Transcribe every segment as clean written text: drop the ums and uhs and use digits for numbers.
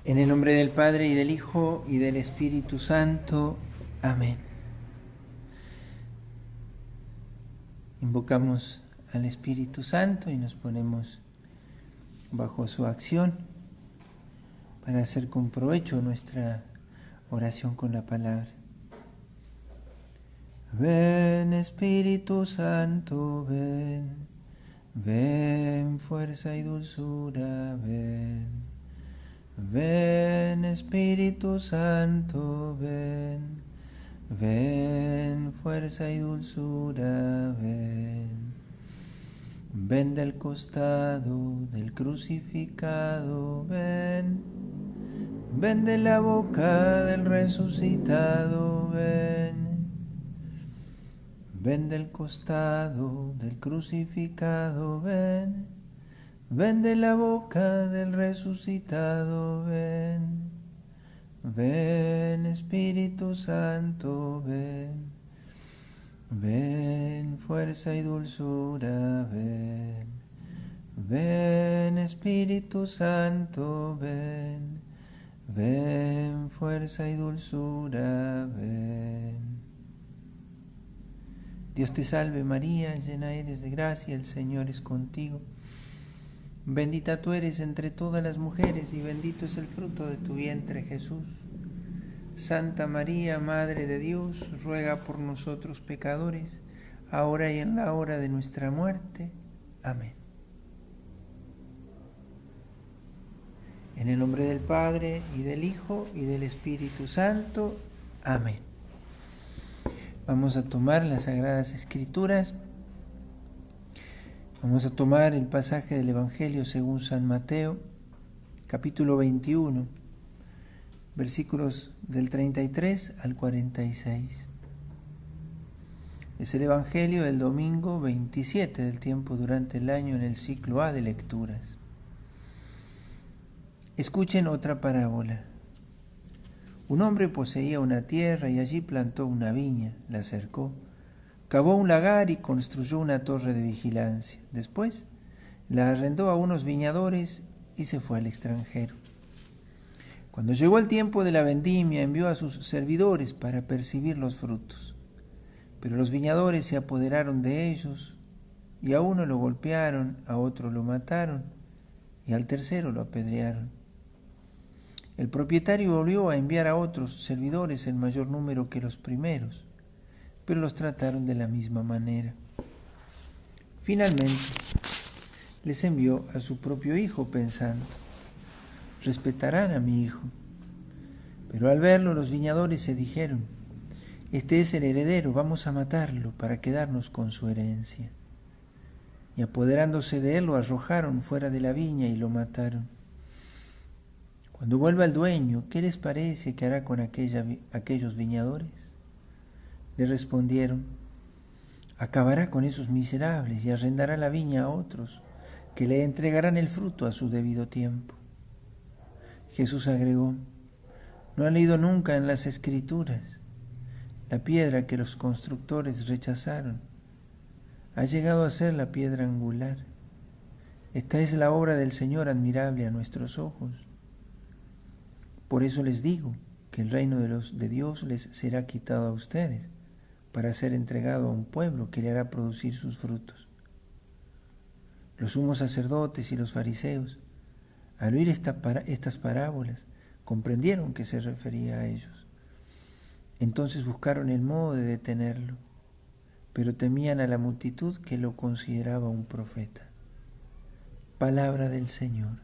En el nombre del Padre, y del Hijo, y del Espíritu Santo. Amén. Invocamos al Espíritu Santo y nos ponemos bajo su acción para hacer con provecho nuestra oración con la palabra. Ven, Espíritu Santo, ven. Ven, fuerza y dulzura, ven. Ven, Espíritu Santo, ven. Ven, fuerza y dulzura, ven. Ven del costado del crucificado, ven. Ven de la boca del resucitado, ven. Ven del costado del crucificado, ven. Ven de la boca del resucitado, ven. Ven, Espíritu Santo, ven. Ven, fuerza y dulzura, ven. Ven, Espíritu Santo, ven. Ven, fuerza y dulzura, ven. Dios te salve María, llena eres de gracia, el Señor es contigo. Bendita tú eres entre todas las mujeres y bendito es el fruto de tu vientre, Jesús. Santa María, Madre de Dios, ruega por nosotros pecadores, ahora y en la hora de nuestra muerte. Amén. En el nombre del Padre, y del Hijo, y del Espíritu Santo. Amén. Vamos a tomar las Sagradas Escrituras. Vamos a tomar el pasaje del Evangelio según San Mateo, capítulo 21, versículos del 33 al 46. Es el Evangelio del domingo 27 del tiempo durante el año en el ciclo A de lecturas. Escuchen otra parábola. Un hombre poseía una tierra y allí plantó una viña, la cercó, cavó un lagar y construyó una torre de vigilancia. Después la arrendó a unos viñadores y se fue al extranjero. Cuando llegó el tiempo de la vendimia, envió a sus servidores para percibir los frutos. Pero los viñadores se apoderaron de ellos, y a uno lo golpearon, a otro lo mataron, y al tercero lo apedrearon. El propietario volvió a enviar a otros servidores en mayor número que los primeros, pero los trataron de la misma manera. Finalmente, les envió a su propio hijo pensando, respetarán a mi hijo. Pero al verlo los viñadores se dijeron, este es el heredero, vamos a matarlo para quedarnos con su herencia. Y apoderándose de él lo arrojaron fuera de la viña y lo mataron. Cuando vuelva el dueño, ¿qué les parece que hará con aquellos viñadores? Le respondieron, acabará con esos miserables y arrendará la viña a otros, que le entregarán el fruto a su debido tiempo. Jesús agregó, ¿no han leído nunca en las Escrituras? La piedra que los constructores rechazaron ha llegado a ser la piedra angular. Esta es la obra del Señor admirable a nuestros ojos. Por eso les digo que el reino de Dios les será quitado a ustedes, para ser entregado a un pueblo que le hará producir sus frutos. Los sumos sacerdotes y los fariseos, al oír estas parábolas, comprendieron que se refería a ellos. Entonces buscaron el modo de detenerlo, pero temían a la multitud que lo consideraba un profeta. Palabra del Señor.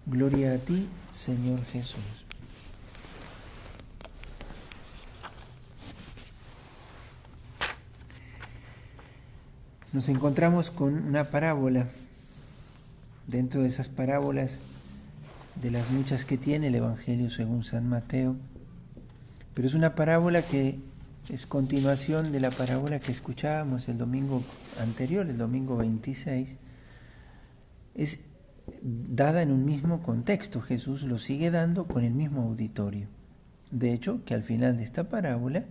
Gloria a ti, Señor Jesús. Nos encontramos con una parábola, dentro de esas parábolas, de las muchas que tiene el Evangelio según San Mateo, pero es una parábola que es continuación de la parábola que escuchábamos el domingo anterior, el domingo 26, es dada en un mismo contexto. Jesús lo sigue dando con el mismo auditorio. De hecho, que al final de esta parábola,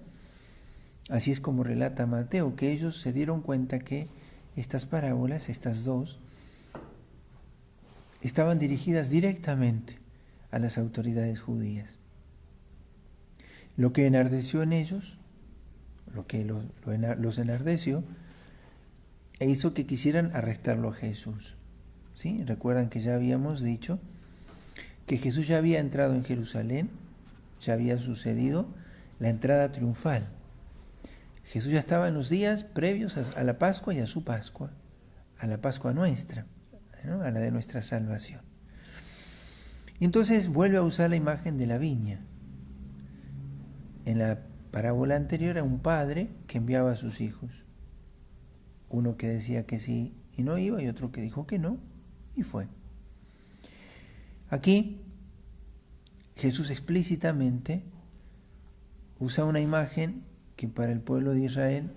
así es como relata Mateo, que ellos se dieron cuenta que estas parábolas, estas dos, estaban dirigidas directamente a las autoridades judías. Lo que enardeció en ellos, lo que los enardeció, e hizo que quisieran arrestarlo a Jesús. ¿Sí? Recuerdan que ya habíamos dicho que Jesús ya había entrado en Jerusalén, ya había sucedido la entrada triunfal. Jesús ya estaba en los días previos a la Pascua y a su Pascua, a la Pascua nuestra, ¿no? A la de nuestra salvación. Y entonces vuelve a usar la imagen de la viña. En la parábola anterior era un padre que enviaba a sus hijos. Uno que decía que sí y no iba, y otro que dijo que no y fue. Aquí Jesús explícitamente usa una imagen que para el pueblo de Israel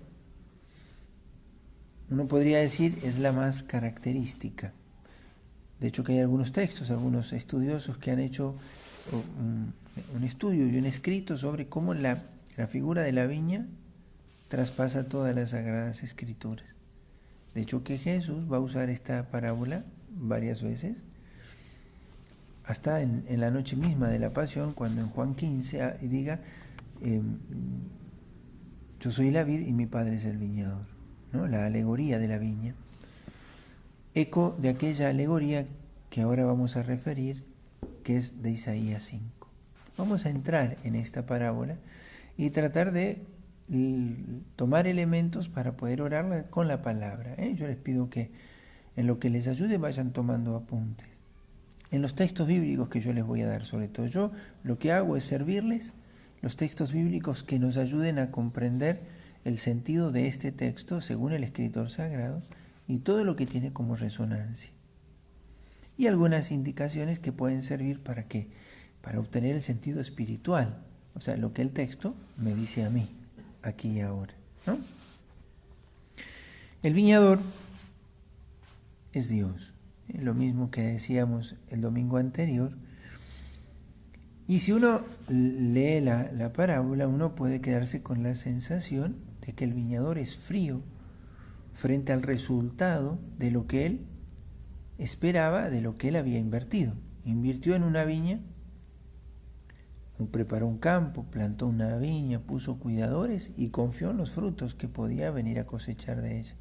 uno podría decir es la más característica. De hecho, que hay algunos textos, algunos estudiosos que han hecho un estudio y un escrito sobre cómo la figura de la viña traspasa todas las Sagradas Escrituras. De hecho, que Jesús va a usar esta parábola varias veces, hasta en la noche misma de la Pasión, cuando en Juan 15 diga, yo soy la vid y mi Padre es el viñador, ¿no? La alegoría de la viña. Eco de aquella alegoría que ahora vamos a referir, que es de Isaías 5. Vamos a entrar en esta parábola y tratar de tomar elementos para poder orarla con la palabra. Yo les pido que en lo que les ayude vayan tomando apuntes. En los textos bíblicos que yo les voy a dar, sobre todo yo, lo que hago es servirles los textos bíblicos que nos ayuden a comprender el sentido de este texto según el escritor sagrado y todo lo que tiene como resonancia. Y algunas indicaciones que pueden servir para ¿qué? Para obtener el sentido espiritual, o sea, lo que el texto me dice a mí, aquí y ahora, ¿no? El viñador es Dios, lo mismo que decíamos el domingo anterior. Y si uno lee la parábola, uno puede quedarse con la sensación de que el viñador es frío frente al resultado de lo que él esperaba, de lo que él había invertido. Invirtió en una viña, preparó un campo, plantó una viña, puso cuidadores y confió en los frutos que podía venir a cosechar de ella.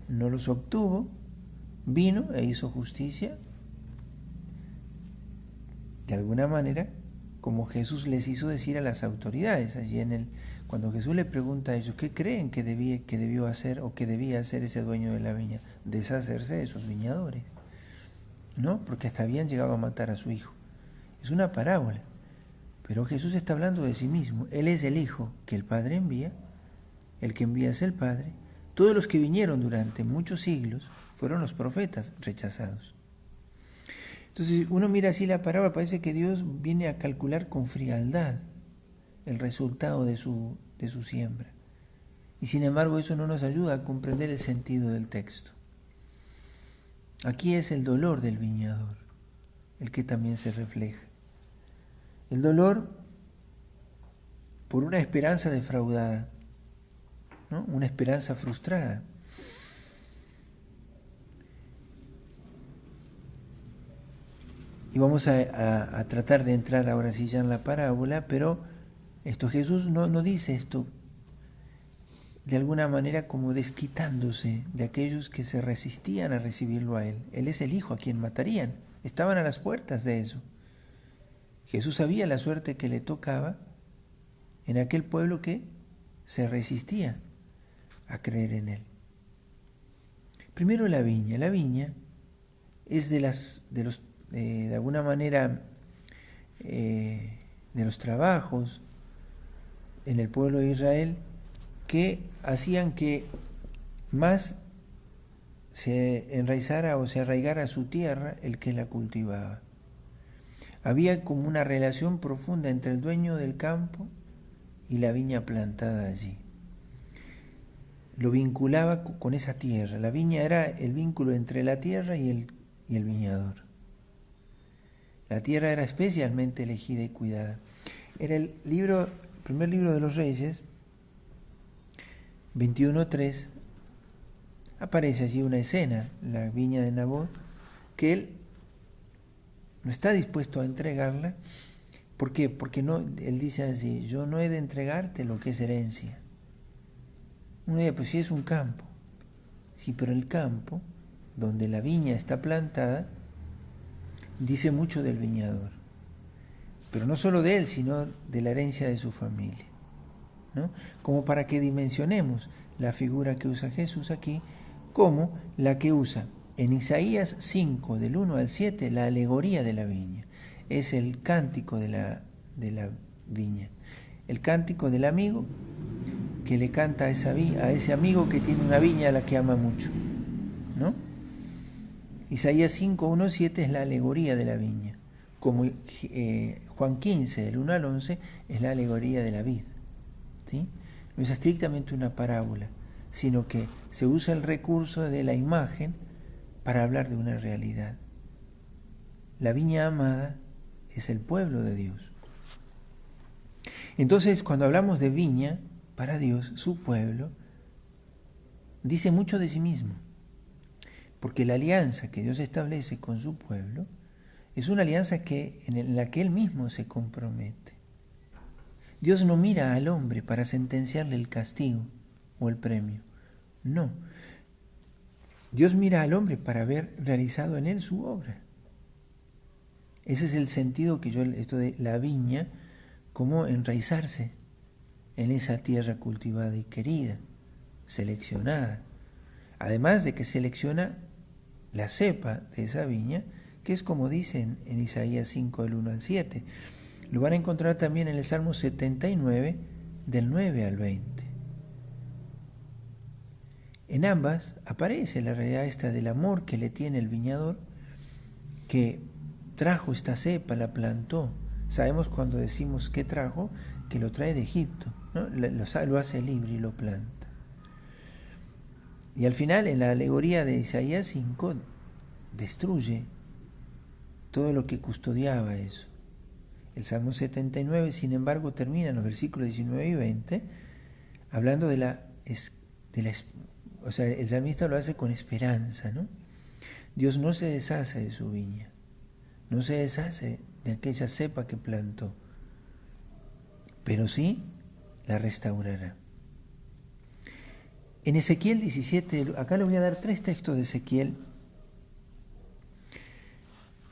No los obtuvo, vino e hizo justicia, de alguna manera, como Jesús les hizo decir a las autoridades. Allí cuando Jesús le pregunta a ellos, ¿qué creen que debió hacer o que debía hacer ese dueño de la viña? Deshacerse de esos viñadores, ¿no? Porque hasta habían llegado a matar a su hijo. Es una parábola, pero Jesús está hablando de sí mismo. Él es el Hijo que el Padre envía, el que envía es el Padre. Todos los que vinieron durante muchos siglos fueron los profetas rechazados. Entonces, uno mira así la parábola, parece que Dios viene a calcular con frialdad el resultado de su siembra. Y sin embargo, eso no nos ayuda a comprender el sentido del texto. Aquí es el dolor del viñador, el que también se refleja. El dolor por una esperanza defraudada, ¿no? Una esperanza frustrada. Y vamos a tratar de entrar ahora sí ya en la parábola, pero Jesús no dice esto de alguna manera como desquitándose de aquellos que se resistían a recibirlo a Él. Él es el Hijo a quien matarían. Estaban a las puertas de eso. Jesús sabía la suerte que le tocaba en aquel pueblo que se resistía a creer en Él. Primero la viña. La viña es de alguna manera de los trabajos en el pueblo de Israel que hacían que más se enraizara o se arraigara a su tierra el que la cultivaba. Había como una relación profunda entre el dueño del campo y la viña plantada allí. Lo vinculaba con esa tierra. La viña era el vínculo entre la tierra y el viñador. La tierra era especialmente elegida y cuidada. Era el primer libro de los Reyes, 21:3, aparece allí una escena, la viña de Nabot, que él no está dispuesto a entregarla. ¿Por qué? Porque no, él dice así, yo no he de entregarte lo que es herencia. Uno dice, pues sí es un campo. Sí, pero el campo, donde la viña está plantada, dice mucho del viñador. Pero no solo de él, sino de la herencia de su familia, ¿no? Como para que dimensionemos la figura que usa Jesús aquí, como la que usa en Isaías 5, del 1 al 7, la alegoría de la viña. Es el cántico de la viña. El cántico del amigo que le canta a ese amigo que tiene una viña a la que ama mucho, ¿no? Isaías 5, 1, 7 es la alegoría de la viña, como Juan 15, del 1 al 11, es la alegoría de la vid, ¿sí? No es estrictamente una parábola, sino que se usa el recurso de la imagen para hablar de una realidad. La viña amada es el pueblo de Dios. Entonces, cuando hablamos de viña, para Dios, su pueblo, dice mucho de sí mismo. Porque la alianza que Dios establece con su pueblo es una alianza en la que Él mismo se compromete. Dios no mira al hombre para sentenciarle el castigo o el premio. No. Dios mira al hombre para haber realizado en él su obra. Ese es el sentido que esto de la viña, como enraizarse en esa tierra cultivada y querida, seleccionada. Además de que selecciona la cepa de esa viña, que es como dicen en Isaías 5, del 1 al 7. Lo van a encontrar también en el Salmo 79, del 9 al 20. En ambas aparece la realidad esta del amor que le tiene el viñador, que trajo esta cepa, la plantó. Sabemos cuando decimos que trajo, que lo trae de Egipto, ¿no? Lo hace libre y lo planta. Y al final, en la alegoría de Isaías 5, destruye todo lo que custodiaba eso. El Salmo 79, sin embargo, termina en los versículos 19 y 20, hablando o sea, el salmista lo hace con esperanza, ¿no? Dios no se deshace de su viña, no se deshace de aquella cepa que plantó, pero sí la restaurará. En Ezequiel 17, acá le voy a dar 3 textos de Ezequiel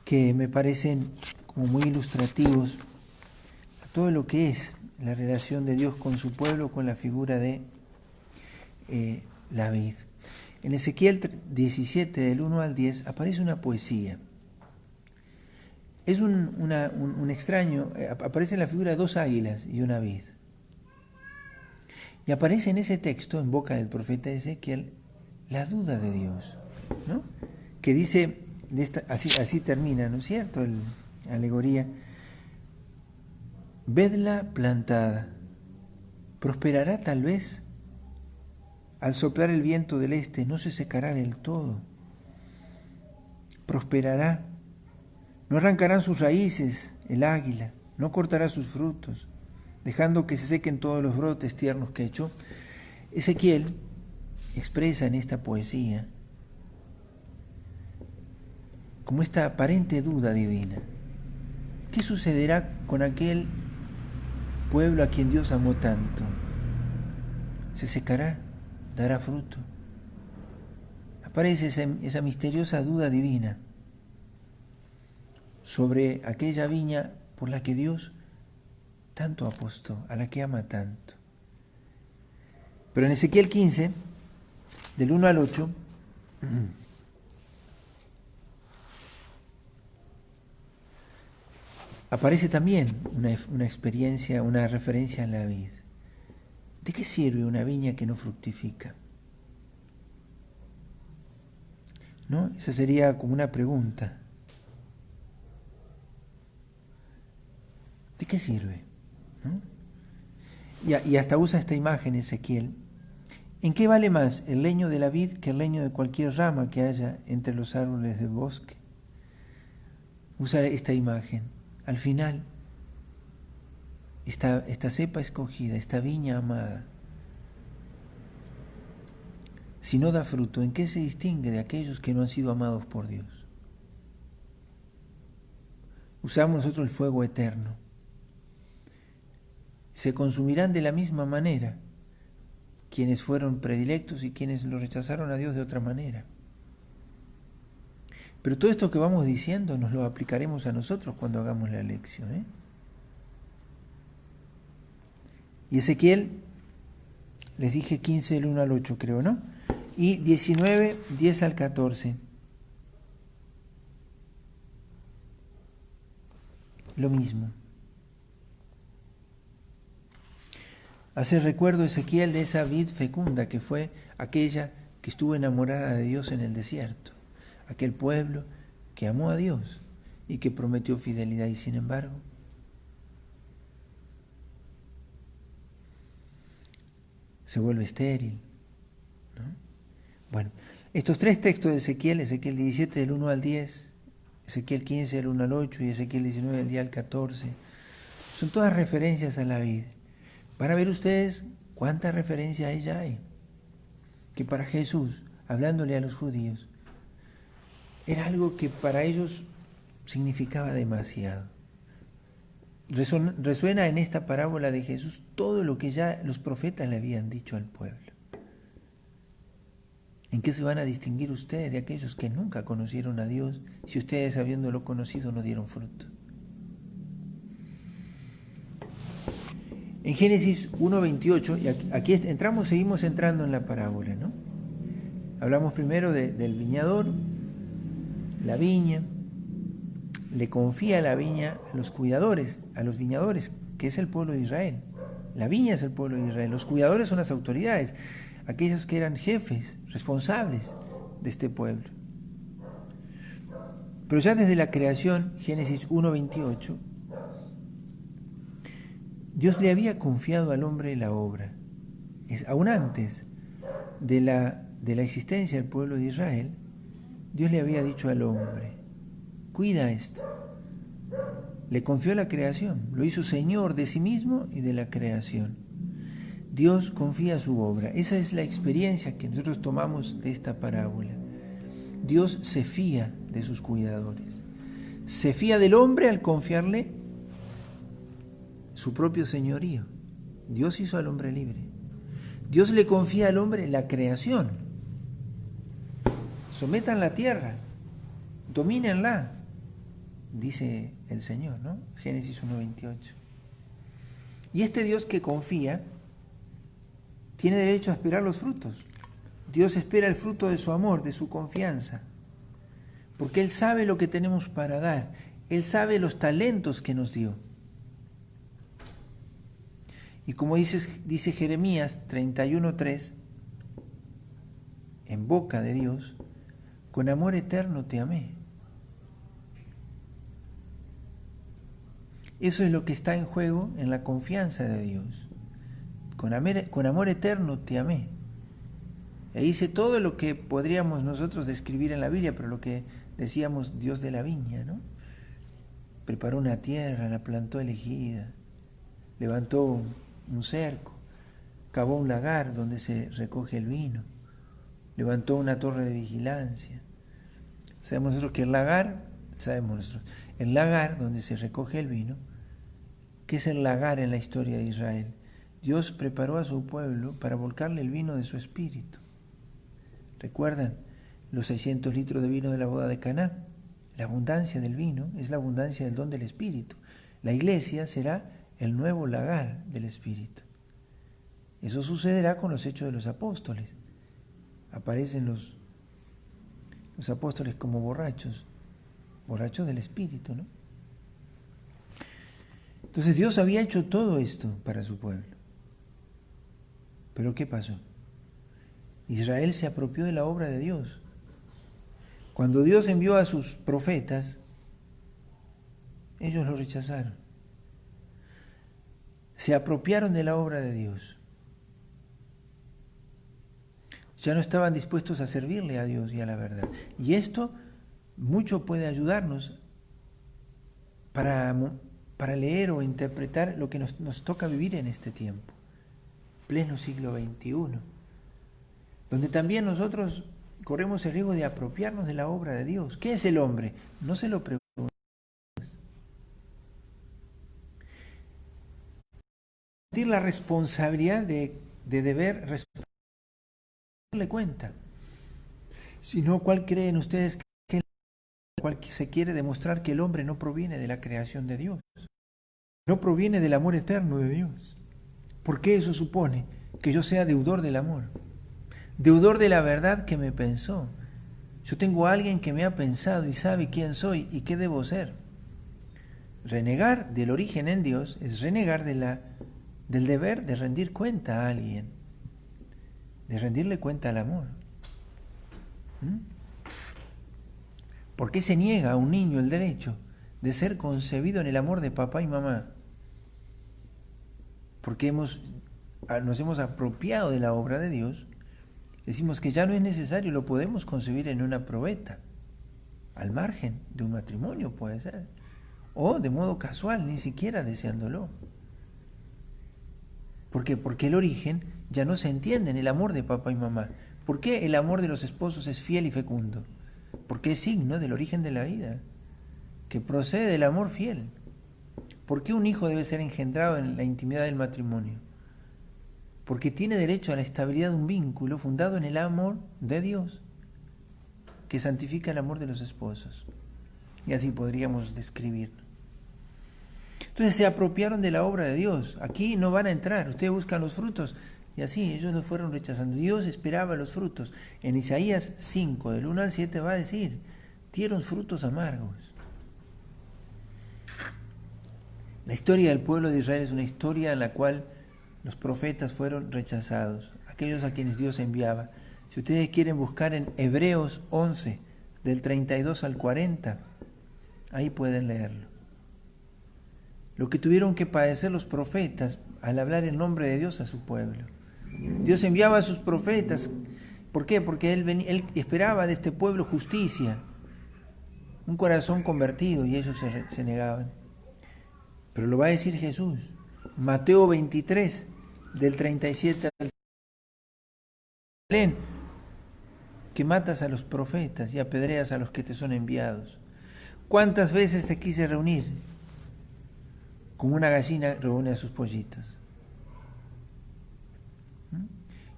que me parecen como muy ilustrativos a todo lo que es la relación de Dios con su pueblo, con la figura de la vid. En Ezequiel 17, del 1 al 10, aparece una poesía. Es un extraño, aparece la figura de 2 águilas y una vid. Y aparece en ese texto, en boca del profeta Ezequiel, la duda de Dios, ¿no? Que dice, así termina, ¿no es cierto?, la alegoría. Vedla plantada, prosperará tal vez. Al soplar el viento del este no se secará del todo. Prosperará. No arrancarán sus raíces el águila, no cortará sus frutos, dejando que se sequen todos los brotes tiernos que echó. Ezequiel expresa en esta poesía como esta aparente duda divina. ¿Qué sucederá con aquel pueblo a quien Dios amó tanto? ¿Se secará? ¿Dará fruto? Aparece esa misteriosa duda divina sobre aquella viña por la que Dios tanto apostó, a la que ama tanto. Pero en Ezequiel 15, del 1 al 8, aparece también una experiencia, una referencia a la vid. ¿De qué sirve una viña que no fructifica? ¿No? Esa sería como una pregunta. ¿De qué sirve? ¿No? Y hasta usa esta imagen Ezequiel. ¿En qué vale más el leño de la vid que el leño de cualquier rama que haya entre los árboles del bosque? Usa esta imagen. Al final, esta cepa escogida, esta viña amada, si no da fruto, ¿en qué se distingue de aquellos que no han sido amados por Dios? usamos nosotros el fuego eterno. Se consumirán de la misma manera quienes fueron predilectos y quienes lo rechazaron a Dios de otra manera. Pero todo esto que vamos diciendo nos lo aplicaremos a nosotros cuando hagamos la lección, ¿eh? Y Ezequiel, les dije 15 del 1 al 8, creo, ¿no? Y 19, 10 al 14. Lo mismo. Hace recuerdo Ezequiel de esa vid fecunda que fue aquella que estuvo enamorada de Dios en el desierto, aquel pueblo que amó a Dios y que prometió fidelidad y sin embargo se vuelve estéril, ¿no? Bueno, estos tres textos de Ezequiel, Ezequiel 17 del 1 al 10, Ezequiel 15 del 1 al 8 y Ezequiel 19 del 10 al 14, son todas referencias a la vid. Van a ver ustedes cuánta referencia a ella hay. Que para Jesús, hablándole a los judíos, era algo que para ellos significaba demasiado. Resuena en esta parábola de Jesús todo lo que ya los profetas le habían dicho al pueblo. ¿En qué se van a distinguir ustedes de aquellos que nunca conocieron a Dios si ustedes habiéndolo conocido no dieron fruto? En Génesis 1:28, y aquí seguimos entrando en la parábola, ¿no? Hablamos primero del viñador, la viña, le confía la viña a los cuidadores, a los viñadores, que es el pueblo de Israel. La viña es el pueblo de Israel, los cuidadores son las autoridades, aquellos que eran jefes, responsables de este pueblo. Pero ya desde la creación, Génesis 1:28, Dios le había confiado al hombre la obra. Aún antes de la existencia del pueblo de Israel, Dios le había dicho al hombre, cuida esto. Le confió la creación, lo hizo Señor de sí mismo y de la creación. Dios confía su obra. Esa es la experiencia que nosotros tomamos de esta parábola. Dios se fía de sus cuidadores. Se fía del hombre al confiarle su propio señorío. Dios hizo al hombre libre. Dios le confía al hombre la creación. Sometan la tierra, domínenla, dice el Señor, ¿no? Génesis 1:28. Y este Dios que confía tiene derecho a esperar los frutos. Dios espera el fruto de su amor, de su confianza, porque Él sabe lo que tenemos para dar. Él sabe los talentos que nos dio. Y como dice Jeremías 31:3, en boca de Dios, con amor eterno te amé. Eso es lo que está en juego en la confianza de Dios. Con amor eterno te amé. E hice todo lo que podríamos nosotros describir en la Biblia, pero lo que decíamos Dios de la viña, ¿no? Preparó una tierra, la plantó elegida, levantó un cerco, cavó un lagar donde se recoge el vino, levantó una torre de vigilancia. Sabemos nosotros que el lagar donde se recoge el vino, ¿qué es el lagar en la historia de Israel? Dios preparó a su pueblo para volcarle el vino de su espíritu. ¿Recuerdan los 600 litros de vino de la boda de Caná? La abundancia del vino es la abundancia del don del espíritu. La iglesia será el nuevo lagar del espíritu. Eso sucederá con los hechos de los apóstoles. Aparecen los apóstoles como borrachos del espíritu, ¿no? Entonces Dios había hecho todo esto para su pueblo. Pero ¿qué pasó? Israel se apropió de la obra de Dios. Cuando Dios envió a sus profetas, ellos lo rechazaron. Se apropiaron de la obra de Dios. Ya no estaban dispuestos a servirle a Dios y a la verdad. Y esto mucho puede ayudarnos para leer o interpretar lo que nos toca vivir en este tiempo, pleno siglo XXI, donde también nosotros corremos el riesgo de apropiarnos de la obra de Dios. ¿Qué es el hombre? No se lo pregunten. sentir la responsabilidad de deber darle cuenta. Si no, ¿cuál creen ustedes que cual se quiere demostrar que el hombre no proviene de la creación de Dios? No proviene del amor eterno de Dios. ¿Por qué eso supone que yo sea deudor del amor? Deudor de la verdad que me pensó. Yo tengo a alguien que me ha pensado y sabe quién soy y qué debo ser. Renegar del origen en Dios es renegar del deber de rendir cuenta a alguien, de rendirle cuenta al amor. ¿Por qué se niega a un niño el derecho de ser concebido en el amor de papá y mamá? Porque nos hemos apropiado de la obra de Dios, decimos que ya no es necesario, lo podemos concebir en una probeta, al margen de un matrimonio puede ser, o de modo casual, ni siquiera deseándolo. ¿Por qué? Porque el origen ya no se entiende en el amor de papá y mamá. ¿Por qué el amor de los esposos es fiel y fecundo? Porque es signo del origen de la vida, que procede del amor fiel. ¿Por qué un hijo debe ser engendrado en la intimidad del matrimonio? Porque tiene derecho a la estabilidad de un vínculo fundado en el amor de Dios, que santifica el amor de los esposos. Y así podríamos describirlo. Entonces se apropiaron de la obra de Dios. Aquí no van a entrar, ustedes buscan los frutos. Y así ellos los fueron rechazando. Dios esperaba los frutos. En Isaías 5, del 1 al 7 va a decir, dieron frutos amargos. La historia del pueblo de Israel es una historia en la cual los profetas fueron rechazados, aquellos a quienes Dios enviaba. Si ustedes quieren buscar en Hebreos 11, del 32 al 40, ahí pueden leerlo. Lo que tuvieron que padecer los profetas al hablar el nombre de Dios a su pueblo. Dios enviaba a sus profetas. ¿Por qué? Porque él esperaba de este pueblo justicia, un corazón convertido, y ellos se negaban. Pero lo va a decir Jesús. Mateo 23, del 37 al 40, que matas a los profetas y apedreas a los que te son enviados. ¿Cuántas veces te quise reunir? Como una gallina reúne a sus pollitos.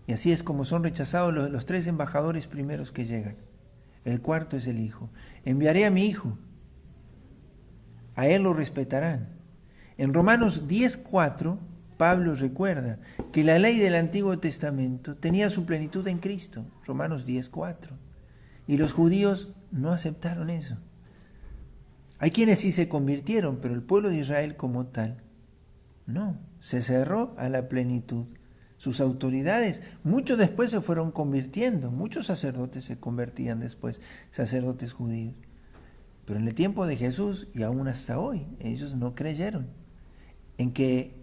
Y así es como son rechazados los tres embajadores primeros que llegan. El cuarto es el Hijo. Enviaré a mi Hijo. A Él lo respetarán. En Romanos 10:4, Pablo recuerda que la ley del Antiguo Testamento tenía su plenitud en Cristo. Romanos 10:4. Y los judíos no aceptaron eso. Hay quienes sí se convirtieron, pero el pueblo de Israel como tal, no, se cerró a la plenitud. Sus autoridades, muchos después se fueron convirtiendo, muchos sacerdotes se convertían después, sacerdotes judíos. Pero en el tiempo de Jesús y aún hasta hoy, ellos no creyeron en que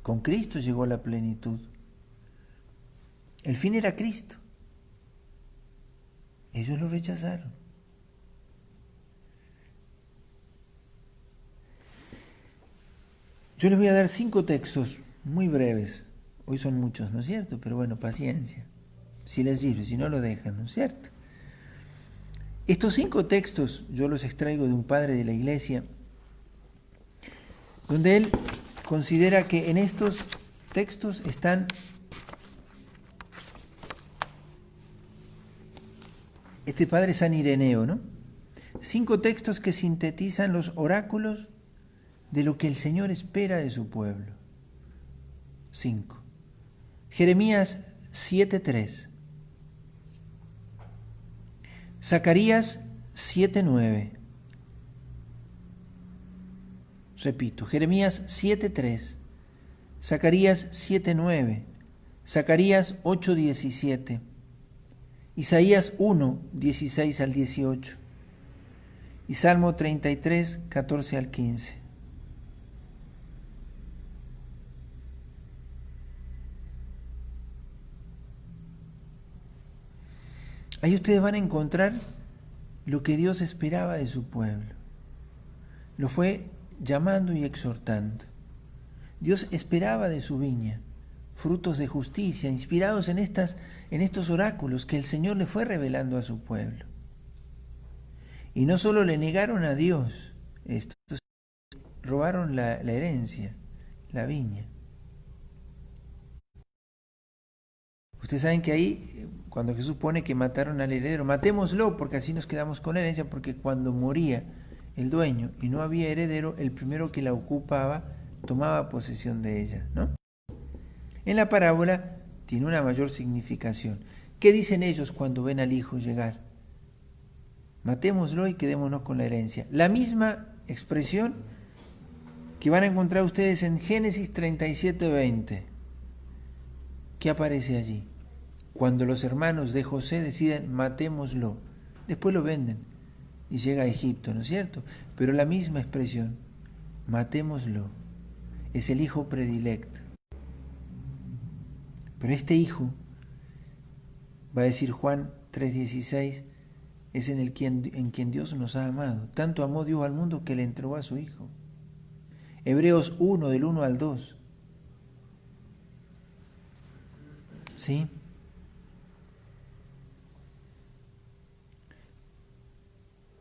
con Cristo llegó la plenitud. El fin era Cristo. Ellos lo rechazaron. Yo les voy a dar 5 textos muy breves. Hoy son muchos, ¿no es cierto? Pero bueno, paciencia. Si les sirve, si no lo dejan, ¿no es cierto? Estos 5 textos yo los extraigo de un padre de la iglesia, donde él considera que en estos textos están este padre San Ireneo, ¿no? 5 textos que sintetizan los oráculos de lo que el Señor espera de su pueblo. 5. Jeremías 7:3. Zacarías 7:9. Repito, Jeremías 7:3. Zacarías 7:9. Zacarías 8:17. Isaías 1:16 al 18. Y Salmo 33, 14 al 15. Ahí ustedes van a encontrar lo que Dios esperaba de su pueblo. Lo fue llamando y exhortando. Dios esperaba de su viña frutos de justicia, inspirados en estos oráculos que el Señor le fue revelando a su pueblo. Y no solo le negaron a Dios esto, robaron la herencia, la viña. Ustedes saben que ahí, cuando Jesús pone que mataron al heredero, matémoslo porque así nos quedamos con la herencia, porque cuando moría el dueño y no había heredero, el primero que la ocupaba tomaba posesión de ella, ¿no? En la parábola tiene una mayor significación. ¿Qué dicen ellos cuando ven al hijo llegar? Matémoslo y quedémonos con la herencia. La misma expresión que van a encontrar ustedes en Génesis 37:20. ¿Qué aparece allí? Cuando los hermanos de José deciden matémoslo, después lo venden y llega a Egipto, ¿no es cierto? Pero la misma expresión, matémoslo, es el hijo predilecto. Pero este hijo, va a decir Juan 3:16, es en quien Dios nos ha amado. Tanto amó Dios al mundo que le entregó a su hijo. Hebreos 1, del 1 al 2. ¿Sí?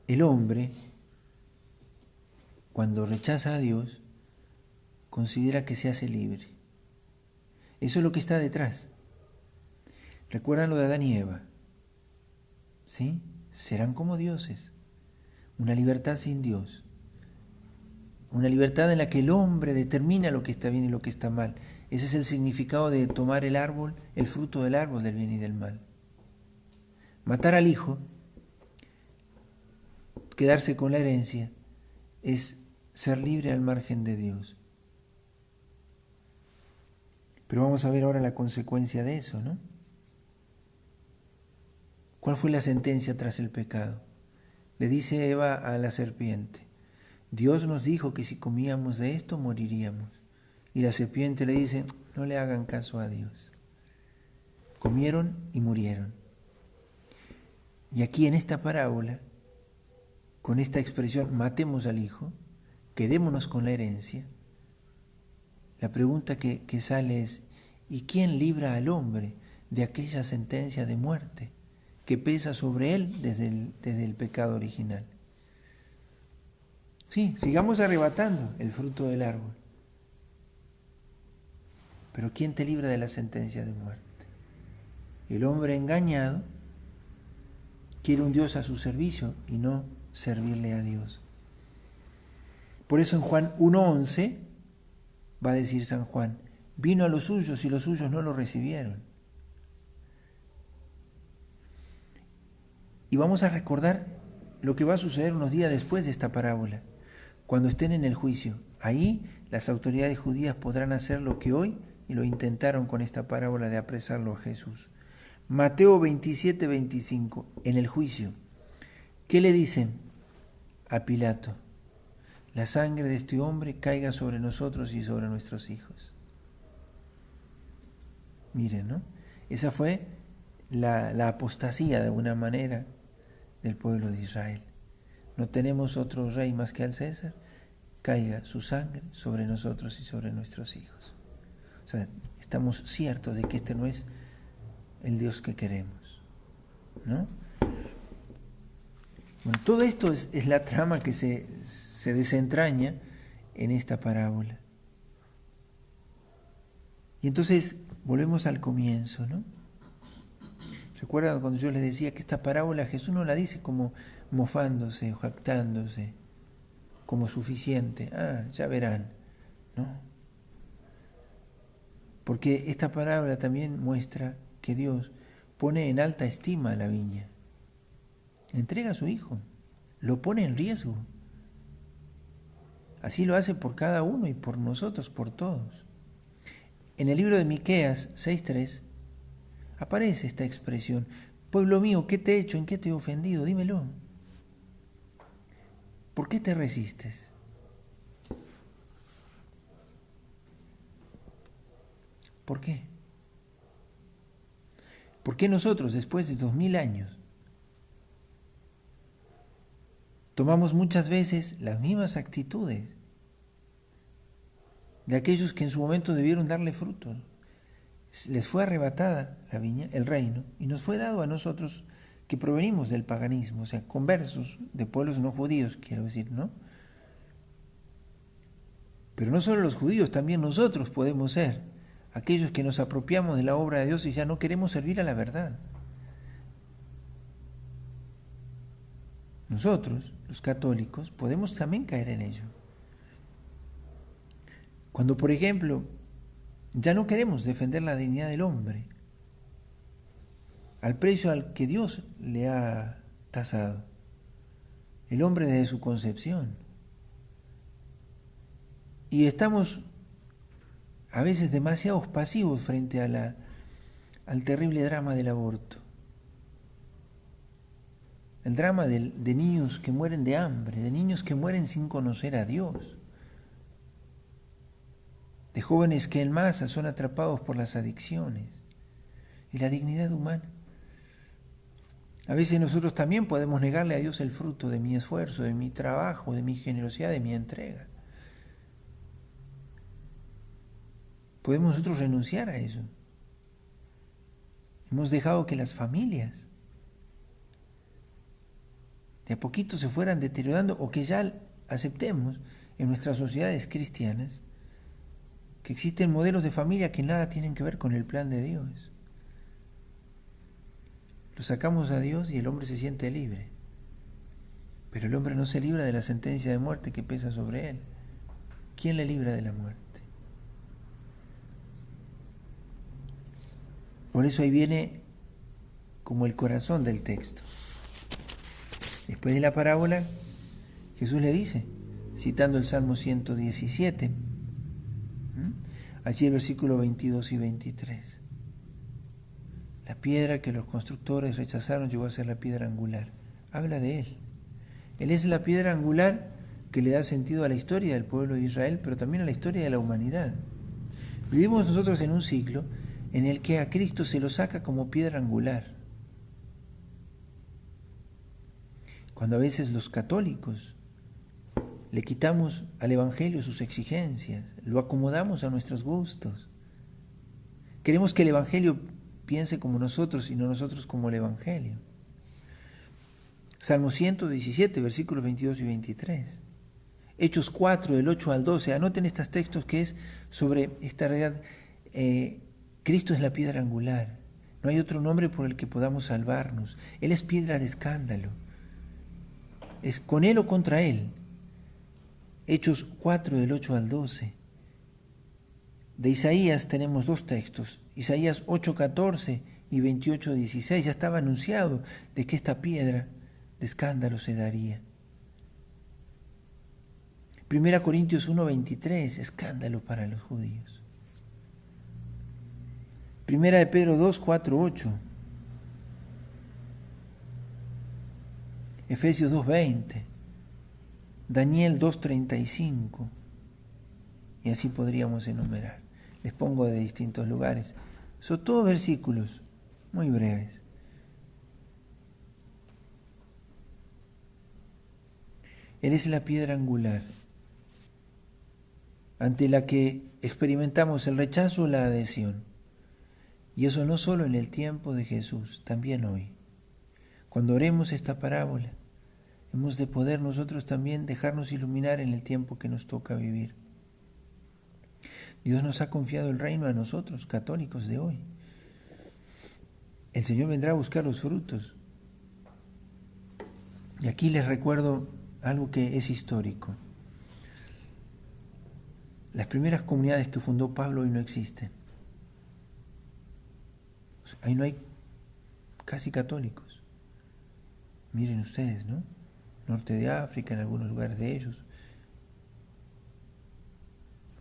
El hombre, cuando rechaza a Dios, considera que se hace libre. Eso es lo que está detrás. ¿Recuerdan lo de Adán y Eva? ¿Sí? Serán como dioses. Una libertad sin Dios. Una libertad en la que el hombre determina lo que está bien y lo que está mal. Ese es el significado de tomar el árbol, el fruto del árbol del bien y del mal. Matar al hijo, quedarse con la herencia, es ser libre al margen de Dios. Pero vamos a ver ahora la consecuencia de eso, ¿no? ¿Cuál fue la sentencia tras el pecado? Le dice Eva a la serpiente, Dios nos dijo que si comíamos de esto moriríamos. Y la serpiente le dice, no le hagan caso a Dios. Comieron y murieron. Y aquí en esta parábola, con esta expresión, matemos al hijo, quedémonos con la herencia, la pregunta que sale es, ¿y quién libra al hombre de aquella sentencia de muerte que pesa sobre él desde el pecado original? Sí, sigamos arrebatando el fruto del árbol. Pero ¿quién te libra de la sentencia de muerte? El hombre engañado quiere un Dios a su servicio y no servirle a Dios. Por eso en Juan 1:11 va a decir San Juan, vino a los suyos y los suyos no lo recibieron. Y vamos a recordar lo que va a suceder unos días después de esta parábola, cuando estén en el juicio. Ahí las autoridades judías podrán hacer lo que hoy y lo intentaron con esta parábola de apresarlo a Jesús. Mateo 27:25, en el juicio. ¿Qué le dicen a Pilato? La sangre de este hombre caiga sobre nosotros y sobre nuestros hijos. Miren, ¿no? Esa fue la apostasía de alguna manera del pueblo de Israel. No tenemos otro rey más que al César, caiga su sangre sobre nosotros y sobre nuestros hijos. O sea, estamos ciertos de que este no es el Dios que queremos, ¿no? Bueno, todo esto es la trama que se desentraña en esta parábola. Y entonces volvemos al comienzo, ¿no? ¿Recuerdan cuando yo les decía que esta parábola Jesús no la dice como mofándose, jactándose, como suficiente? Ya verán, ¿no? Porque esta parábola también muestra que Dios pone en alta estima a la viña. Entrega a su hijo, lo pone en riesgo. Así lo hace por cada uno y por nosotros, por todos. En el libro de Miqueas 6:3 aparece esta expresión, pueblo mío, ¿qué te he hecho? ¿En qué te he ofendido? Dímelo. ¿Por qué te resistes? ¿Por qué? ¿Por qué nosotros, después de 2000 años, tomamos muchas veces las mismas actitudes de aquellos que en su momento debieron darle frutos? Les fue arrebatada la viña, el reino, y nos fue dado a nosotros que provenimos del paganismo, o sea, conversos de pueblos no judíos, quiero decir, ¿no? Pero no solo los judíos, también nosotros podemos ser aquellos que nos apropiamos de la obra de Dios y ya no queremos servir a la verdad. Nosotros, los católicos, podemos también caer en ello. Cuando, por ejemplo, ya no queremos defender la dignidad del hombre al precio al que Dios le ha tasado, el hombre desde su concepción. Y estamos a veces demasiado pasivos frente a al terrible drama del aborto. El drama de niños que mueren de hambre, de niños que mueren sin conocer a Dios, de jóvenes que en masa son atrapados por las adicciones y la dignidad humana. A veces nosotros también podemos negarle a Dios el fruto de mi esfuerzo, de mi trabajo, de mi generosidad, de mi entrega. Podemos nosotros renunciar a eso. Hemos dejado que las familias de a poquito se fueran deteriorando o que ya aceptemos en nuestras sociedades cristianas que existen modelos de familia que nada tienen que ver con el plan de Dios. Lo sacamos a Dios y el hombre se siente libre. Pero el hombre no se libra de la sentencia de muerte que pesa sobre él. ¿Quién le libra de la muerte? Por eso ahí viene como el corazón del texto. Después de la parábola, Jesús le dice, citando el Salmo 117, allí el versículo 22 y 23. La piedra que los constructores rechazaron llegó a ser la piedra angular. Habla de Él. Él es la piedra angular que le da sentido a la historia del pueblo de Israel, pero también a la historia de la humanidad. Vivimos nosotros en un siglo en el que a Cristo se lo saca como piedra angular. Cuando a veces los católicos le quitamos al Evangelio sus exigencias, lo acomodamos a nuestros gustos. Queremos que el Evangelio piense como nosotros y no nosotros como el Evangelio. Salmo 117, versículos 22 y 23. Hechos 4, del 8 al 12. Anoten estos textos que es sobre esta realidad. Cristo es la piedra angular. No hay otro nombre por el que podamos salvarnos. Él es piedra de escándalo. Es con Él o contra Él. Hechos 4, del 8 al 12. De Isaías tenemos dos textos. Isaías 8, 14 y 28, 16. Ya estaba anunciado de que esta piedra de escándalo se daría. 1 Corintios 1, 23. Escándalo para los judíos. 1 de Pedro 2, 4, 8. Efesios 2, 20. Daniel 2, 35. Y así podríamos enumerar. Les pongo de distintos lugares. Son todos versículos muy breves. Él es la piedra angular, ante la que experimentamos el rechazo o la adhesión. Y eso no solo en el tiempo de Jesús, también hoy. Cuando oremos esta parábola, hemos de poder nosotros también dejarnos iluminar en el tiempo que nos toca vivir. Dios nos ha confiado el reino a nosotros, católicos de hoy. El Señor vendrá a buscar los frutos. Y aquí les recuerdo algo que es histórico. Las primeras comunidades que fundó Pablo hoy no existen. Ahí no hay casi católicos. Miren ustedes, ¿no? Norte de África, en algunos lugares de ellos.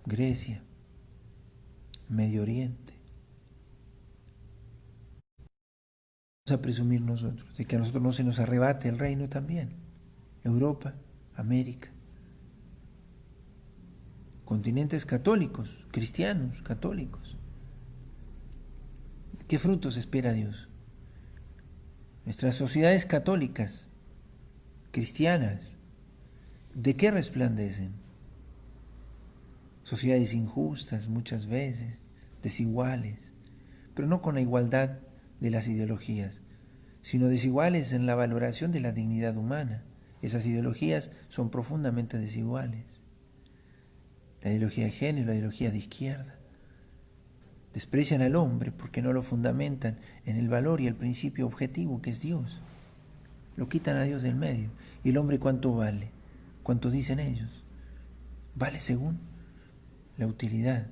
Grecia. Medio Oriente. Vamos a presumir nosotros de que a nosotros no se nos arrebate el reino también. Europa, América. Continentes católicos, cristianos, católicos. ¿Qué frutos espera Dios? Nuestras sociedades católicas, cristianas, ¿de qué resplandecen? Sociedades injustas muchas veces, desiguales, pero no con la igualdad de las ideologías, sino desiguales en la valoración de la dignidad humana. Esas ideologías son profundamente desiguales. La ideología de género, la ideología de izquierda. Desprecian al hombre porque no lo fundamentan en el valor y el principio objetivo que es Dios. Lo quitan a Dios del medio. ¿Y el hombre cuánto vale? ¿Cuánto dicen ellos? Vale según la utilidad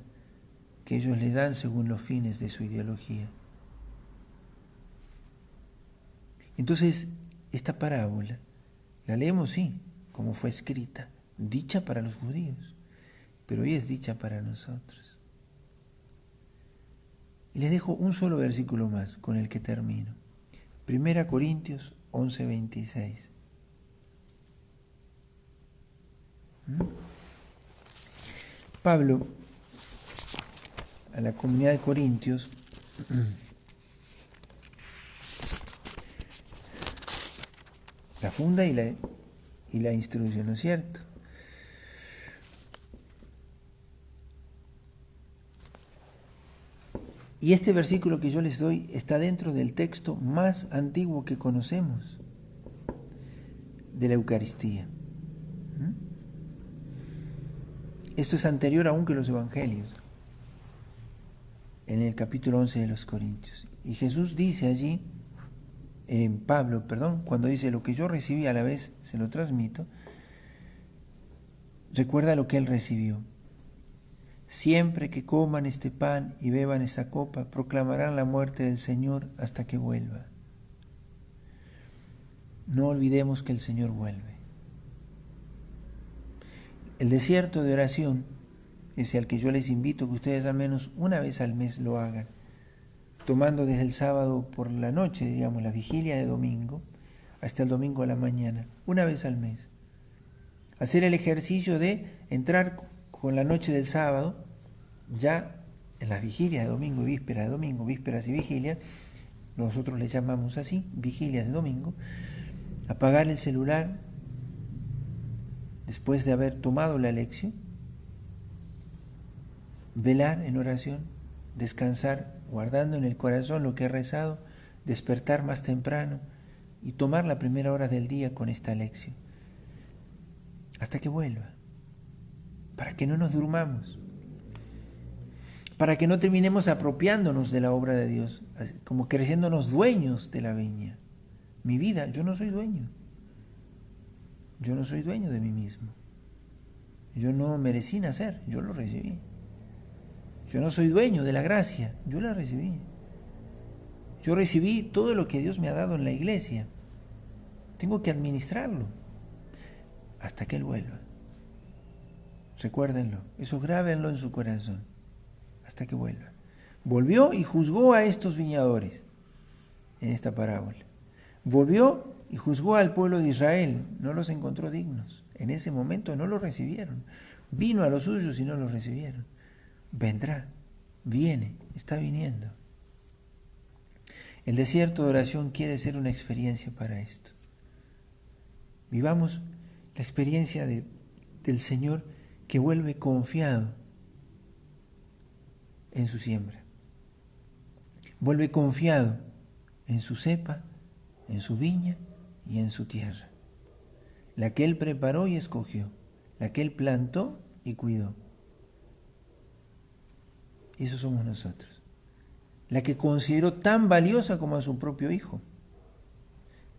que ellos le dan según los fines de su ideología. Entonces, esta parábola la leemos, sí, como fue escrita, dicha para los judíos, pero hoy es dicha para nosotros. Y les dejo un solo versículo más con el que termino. 1 Corintios 11:26. Pablo, a la comunidad de Corintios, la funda y la instruye, ¿no es cierto? Y este versículo que yo les doy está dentro del texto más antiguo que conocemos de la Eucaristía. Esto es anterior aún que los Evangelios, en el capítulo 11 de los Corintios. Y Jesús dice allí, Pablo, cuando dice lo que yo recibí a la vez se lo transmito, recuerda lo que él recibió. Siempre que coman este pan y beban esta copa, proclamarán la muerte del Señor hasta que vuelva. No olvidemos que el Señor vuelve. El desierto de oración, ese al que yo les invito que ustedes al menos una vez al mes lo hagan, tomando desde el sábado por la noche, digamos, la vigilia de domingo, hasta el domingo a la mañana, una vez al mes. Hacer el ejercicio de entrar con la noche del sábado, ya en las vigilias de domingo y vísperas de domingo, vísperas y vigilias, nosotros le llamamos así, vigilias de domingo, apagar el celular después de haber tomado la lección, velar en oración, descansar guardando en el corazón lo que he rezado, despertar más temprano y tomar la primera hora del día con esta lección, hasta que vuelva, para que no nos durmamos, para que no terminemos apropiándonos de la obra de Dios, como creyéndonos dueños de la viña. Mi vida, yo no soy dueño. Yo no soy dueño de mí mismo. Yo no merecí nacer, yo lo recibí. Yo no soy dueño de la gracia, yo la recibí. Yo recibí todo lo que Dios me ha dado en la iglesia. Tengo que administrarlo hasta que Él vuelva. Recuérdenlo, eso grábenlo en su corazón, hasta que vuelva. Volvió y juzgó a estos viñadores en esta parábola. Volvió y juzgó al pueblo de Israel, no los encontró dignos. En ese momento no los recibieron. Vino a los suyos y no los recibieron. Vendrá, viene, está viniendo. El desierto de oración quiere ser una experiencia para esto. Vivamos la experiencia del Señor que vuelve confiado en su siembra. Vuelve confiado en su cepa, en su viña y en su tierra. La que Él preparó y escogió, la que Él plantó y cuidó. Y eso somos nosotros. La que consideró tan valiosa como a su propio Hijo.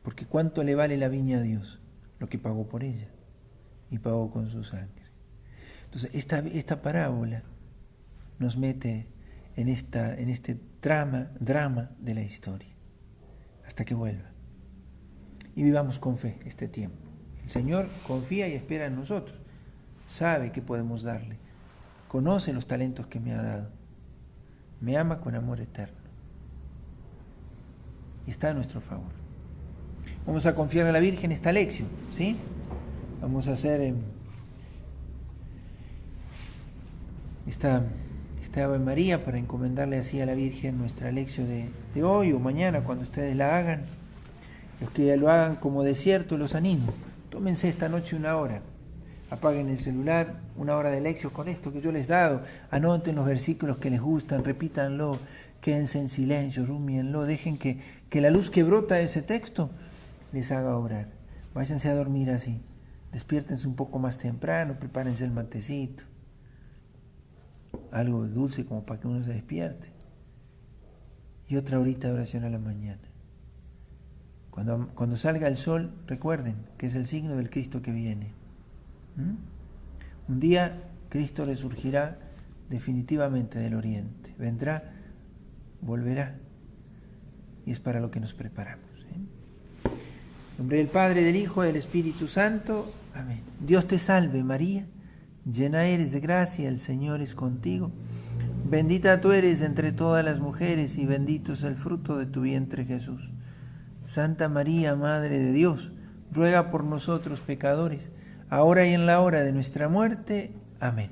Porque ¿cuánto le vale la viña a Dios? Lo que pagó por ella. Y pagó con su sangre. Entonces, esta parábola nos mete en este drama de la historia. Hasta que vuelva. Y vivamos con fe este tiempo. El Señor confía y espera en nosotros. Sabe que podemos darle. Conoce los talentos que me ha dado. Me ama con amor eterno. Y está a nuestro favor. Vamos a confiar a la Virgen esta lección, ¿sí? Vamos a hacer esta Ave María para encomendarle así a la Virgen nuestra lección de hoy o mañana cuando ustedes la hagan. Los que lo hagan como desierto los animo. Tómense esta noche una hora. Apaguen el celular, una hora de lección con esto que yo les he dado. Anoten los versículos que les gustan, repítanlo, quédense en silencio, rumíenlo, dejen que la luz que brota de ese texto les haga obrar. Váyanse a dormir así. Despiértense un poco más temprano, prepárense el matecito. Algo dulce como para que uno se despierte. y otra horita de oración a la mañana. Cuando salga el sol, recuerden que es el signo del Cristo que viene. Un día Cristo resurgirá definitivamente del oriente. Vendrá, volverá. Y es para lo que nos preparamos. En nombre del Padre, del Hijo y del Espíritu Santo. Amén. Dios te salve, María. Llena eres de gracia, el Señor es contigo. Bendita tú eres entre todas las mujeres y bendito es el fruto de tu vientre, Jesús. Santa María, Madre de Dios, ruega por nosotros pecadores, ahora y en la hora de nuestra muerte. Amén.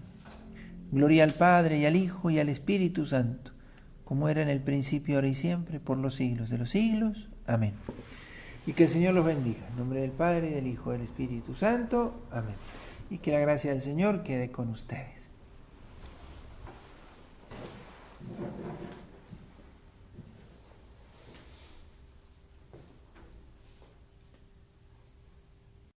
Gloria al Padre, y al Hijo, y al Espíritu Santo, como era en el principio, ahora y siempre, por los siglos de los siglos. Amén. Y que el Señor los bendiga. En nombre del Padre, del Hijo, y del Espíritu Santo. Amén. Y que la gracia del Señor quede con ustedes.